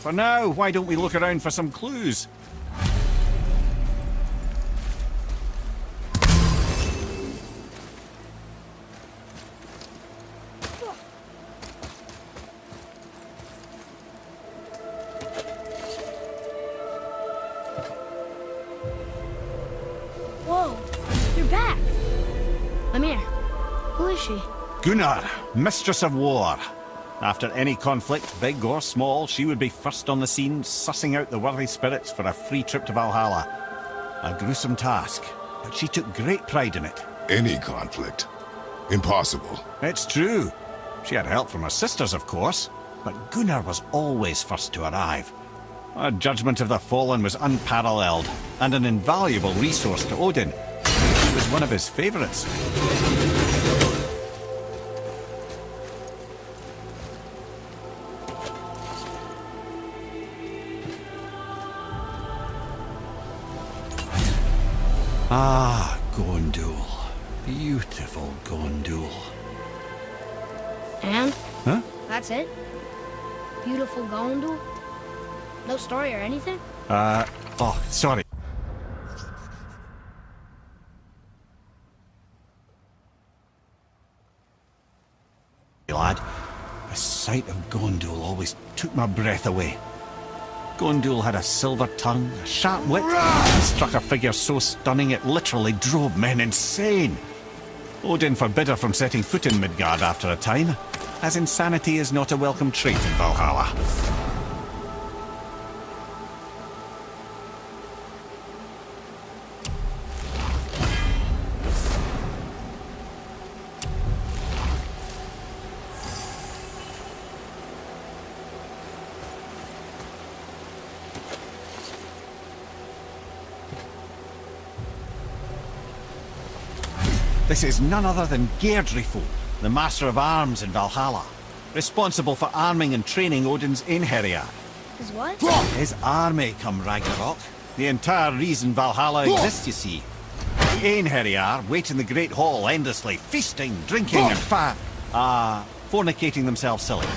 For now, why don't we look around for some clues? Whoa, you're back. Lemire, who is she? Gunnar, Mistress of War. After any conflict, big or small, she would be first on the scene, sussing out the worthy spirits for a free trip to Valhalla. A gruesome task, but she took great pride in it. Any conflict? Impossible. It's true. She had help from her sisters, of course, but Gunnar was always first to arrive. Her judgment of the fallen was unparalleled, and an invaluable resource to Odin. She was one of his favourites. Ah, Gondul. Beautiful Gondul. And? Huh? That's it? Beautiful Gondul? No story or anything? Oh, sorry. Lad, the sight of Gondul always took my breath away. Gondul had a silver tongue, a sharp wit, and struck a figure so stunning it literally drove men insane. Odin forbid her from setting foot in Midgard after a time, as insanity is not a welcome trait in Valhalla. This is none other than Geirdrifo, the Master of Arms in Valhalla, responsible for arming and training Odin's Einherjar. His what? His army come Ragnarok. The entire reason Valhalla exists, you see. The Einherjar wait in the Great Hall endlessly, feasting, drinking, and fornicating themselves silly.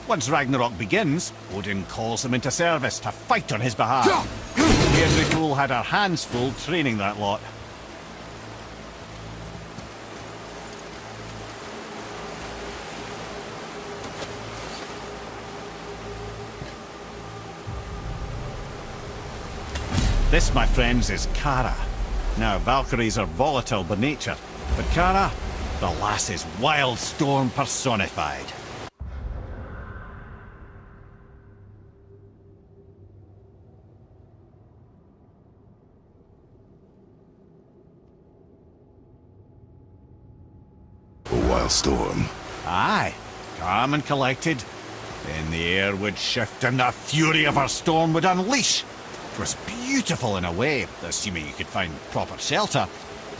Once Ragnarok begins, Odin calls them into service to fight on his behalf. Geirdrifo had her hands full training that lot. This, my friends, is Kara. Now, Valkyries are volatile by nature, but Kara, the lass is wild storm personified. A wild storm. Aye, calm and collected. Then the air would shift and the fury of her storm would unleash. It was beautiful in a way, assuming you could find proper shelter.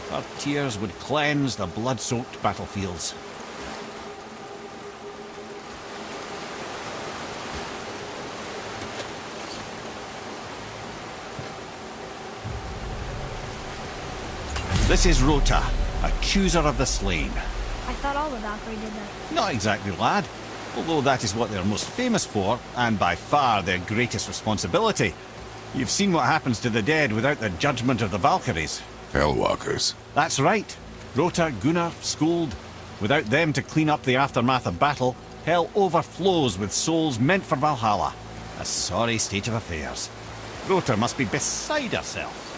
Her tears would cleanse the blood-soaked battlefields. This is Rota, a chooser of the slain. I thought all the Valkyrie did that. Not exactly, lad. Although that is what they're most famous for, and by far their greatest responsibility. You've seen what happens to the dead without the judgment of the Valkyries. Hellwalkers. That's right. Rota, Gunnar, Skuld. Without them to clean up the aftermath of battle, hell overflows with souls meant for Valhalla. A sorry state of affairs. Rota must be beside herself.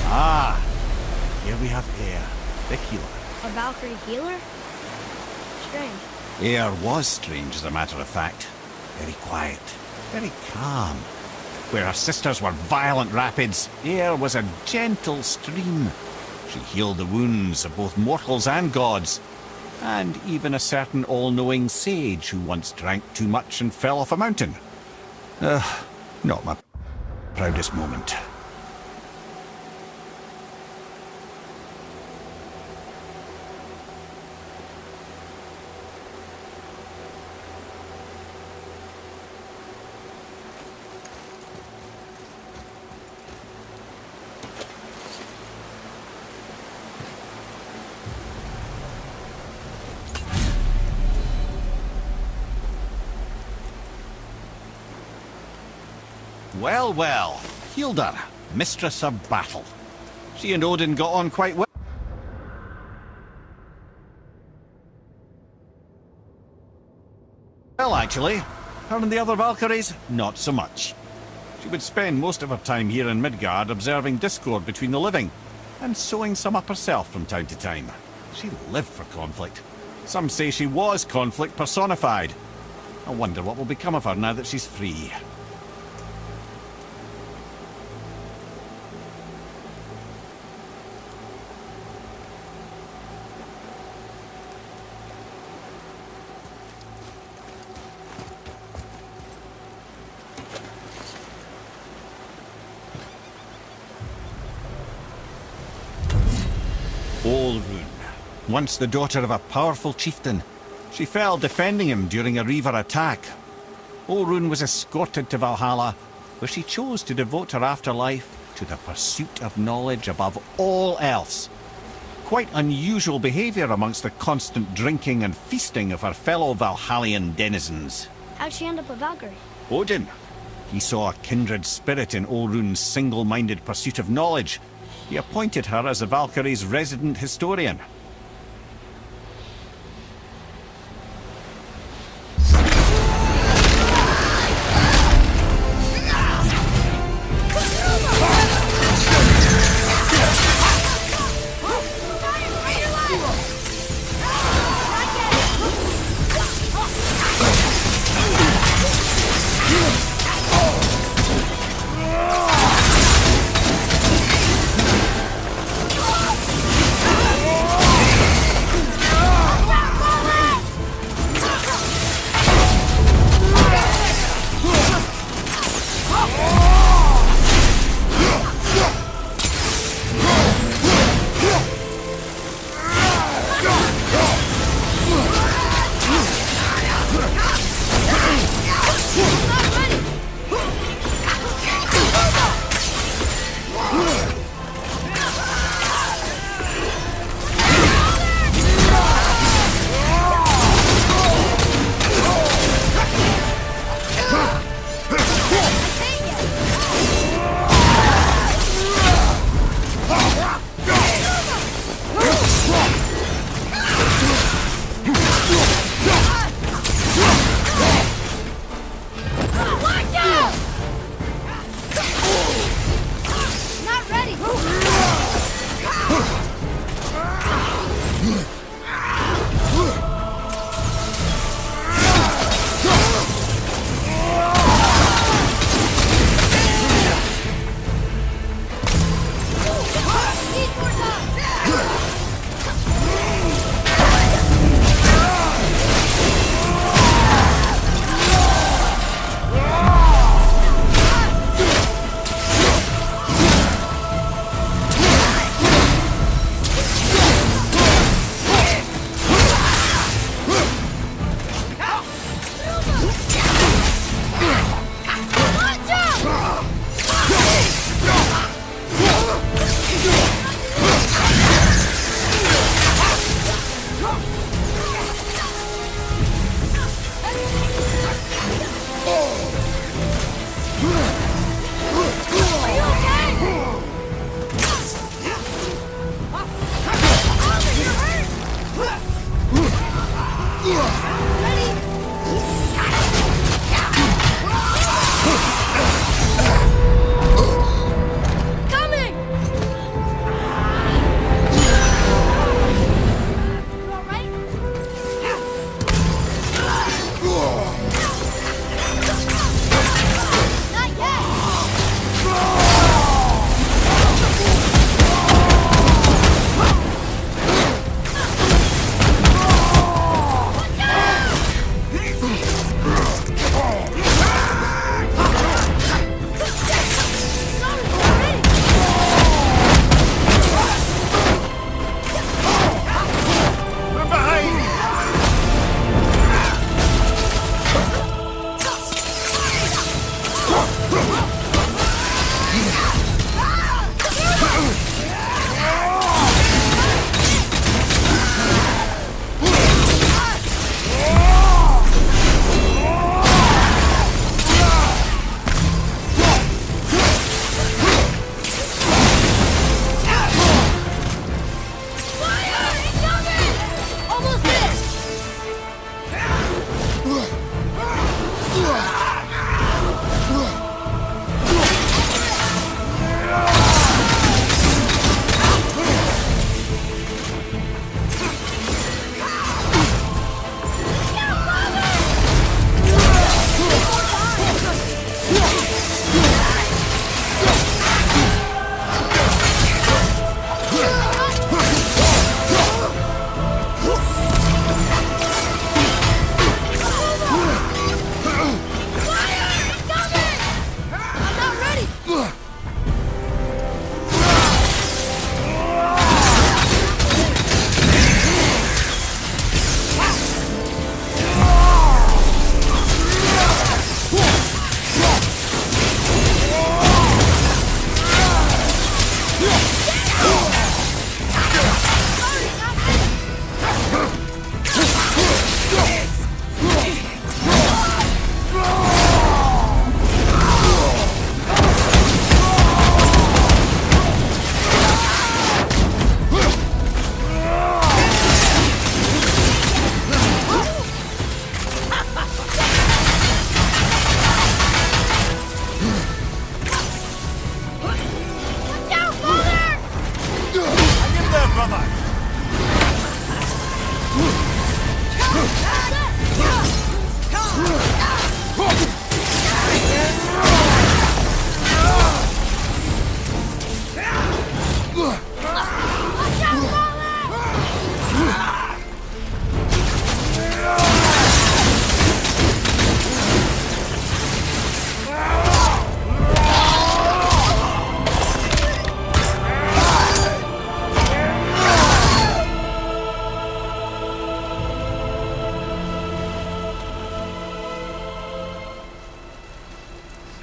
Ah, here we have Air, the healer. A Valkyrie healer? Strange. Air was strange, as a matter of fact. Very quiet, very calm. Where her sisters were violent rapids, Air was a gentle stream. She healed the wounds of both mortals and gods, and even a certain all-knowing sage who once drank too much and fell off a mountain. Not my proudest moment. Well, well. Hilda, mistress of battle. She and Odin got on quite well. Well, actually, her and the other Valkyries, not so much. She would spend most of her time here in Midgard observing discord between the living, and sewing some up herself from time to time. She lived for conflict. Some say she was conflict personified. I wonder what will become of her now that she's free. Olrun, once the daughter of a powerful chieftain, she fell defending him during a Reaver attack. Olrun was escorted to Valhalla, where she chose to devote her afterlife to the pursuit of knowledge above all else. Quite unusual behaviour amongst the constant drinking and feasting of her fellow Valhallian denizens. How'd she end up a Valkyrie? Odin. He saw a kindred spirit in Olrun's single-minded pursuit of knowledge. He appointed her as the Valkyrie's resident historian.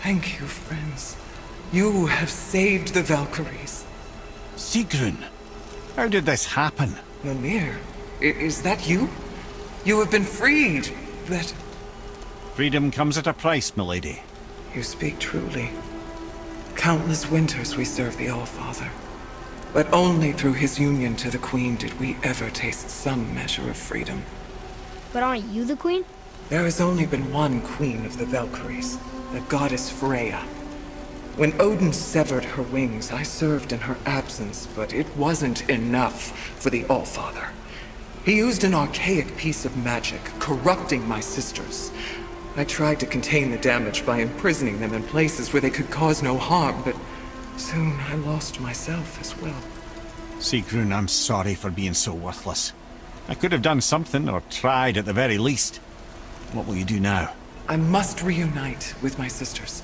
Thank you, friends. You have saved the Valkyries. Sigrun, how did this happen? Mimir, is that you? You have been freed, but... Freedom comes at a price, milady. You speak truly. Countless winters we served the All-Father. But only through his union to the Queen did we ever taste some measure of freedom. But aren't you the queen? There has only been one Queen of the Valkyries, the goddess Freya. When Odin severed her wings, I served in her absence, but it wasn't enough for the All-Father. He used an archaic piece of magic, corrupting my sisters. I tried to contain the damage by imprisoning them in places where they could cause no harm, but soon I lost myself as well. Sigrun, I'm sorry for being so worthless. I could have done something, or tried at the very least. What will you do now? I must reunite with my sisters.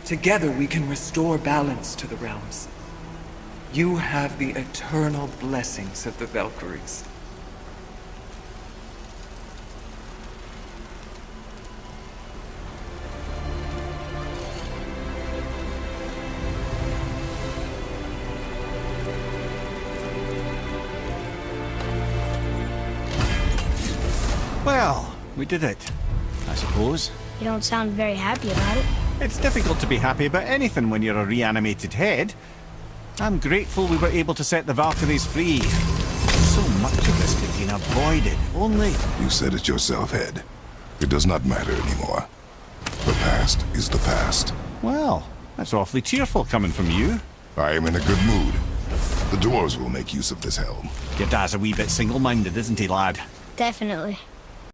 Together we can restore balance to the realms. You have the eternal blessings of the Valkyries. Well, we did it, I suppose. You don't sound very happy about it. It's difficult to be happy about anything when you're a reanimated head. I'm grateful we were able to set the Valkyries free. So much of this could have been avoided, if only... You said it yourself, Head. It does not matter anymore. The past is the past. Well, that's awfully cheerful coming from you. I am in a good mood. The dwarves will make use of this helm. Your dad's a wee bit single-minded, isn't he, lad? Definitely.